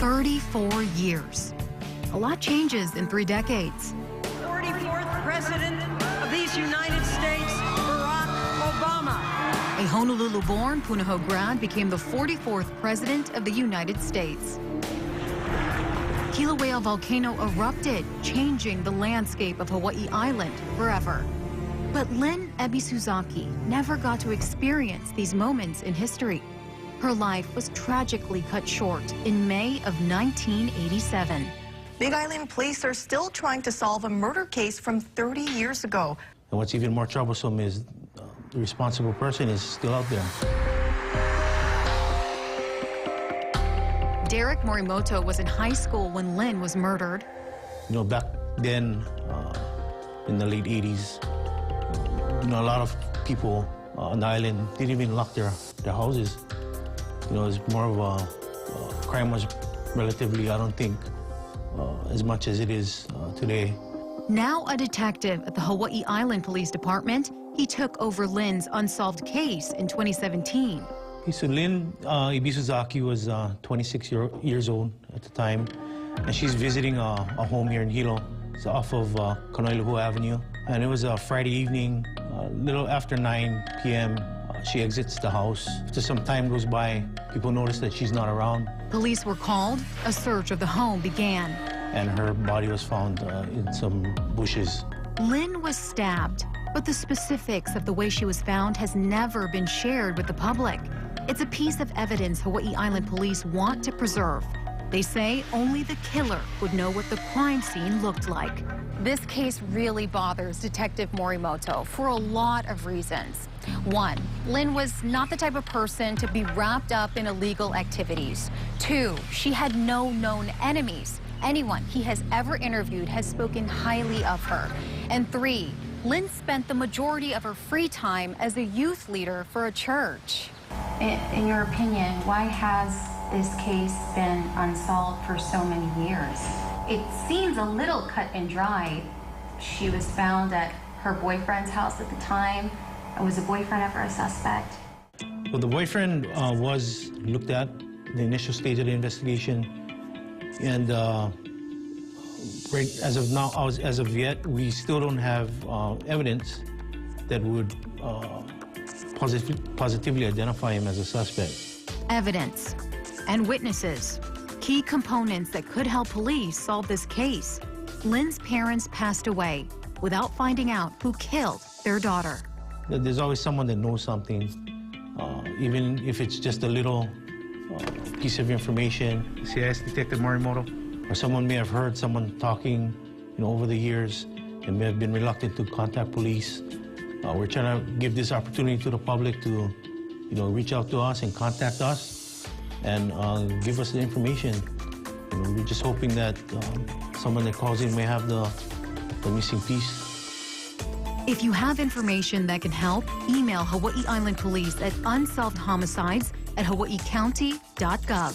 34 years. A lot changes in 3 decades. 44th President of these United States, Barack Obama. A Honolulu-born Punahou grad became the 44th President of the United States. Kilauea volcano erupted, changing the landscape of Hawaii Island forever. But Lynn Ebisuzaki never got to experience these moments in history. Her life was tragically cut short in May of 1987. Big Island police are still trying to solve a murder case from 30 years ago. And what's even more troublesome is the responsible person is still out there. Derek Morimoto was in high school when Lynn was murdered. You know, back then, in the late 80s, you know, a lot of people on the island didn't even lock their houses. You know, it's more of a crime was relatively, I don't think, as much as it is today. Now a detective at the Hawaii Island Police Department, he took over Lynn's unsolved case in 2017. So Lynn Ebisuzaki was 26 years old at the time, and she's visiting a home here in Hilo. It's off of Kanoiluhu Avenue. And it was a Friday evening, a little after 9 p.m. She exits the house. After some time goes by, people notice that she's not around. Police were called. A search of the home began. And her body was found in some bushes. Lynn was stabbed, but the specifics of the way she was found has never been shared with the public. It's a piece of evidence Hawaii Island police want to preserve. They say only the killer would know what the crime scene looked like. This case really bothers Detective Morimoto for a lot of reasons. 1, Lynn was not the type of person to be wrapped up in illegal activities. 2, she had no known enemies. Anyone he has ever interviewed has spoken highly of her. And 3, Lynn spent the majority of her free time as a youth leader for a church. In your opinion, why has this case been unsolved for so many years? It seems a little cut and dry. She was found at her boyfriend's house at the time. Was the boyfriend ever a suspect? Well, the boyfriend was looked at in the initial stage of the investigation. And right as of now, as of yet, we still don't have evidence that would positively identify him as a suspect. Evidence and witnesses, key components that could help police solve this case. Lynn's parents passed away without finding out who killed their daughter. There's always someone that knows something, even if it's just a little piece of information. CIS Detective Morimoto, or someone may have heard someone talking, you know, over the years and may have been reluctant to contact police. We're trying to give this opportunity to the public to, you know, reach out to us and contact us and give us the information. You know, we're just hoping that someone that calls in may have the missing piece. If you have information that can help, email Hawaii Island Police at unsolvedhomicides@hawaiicounty.gov.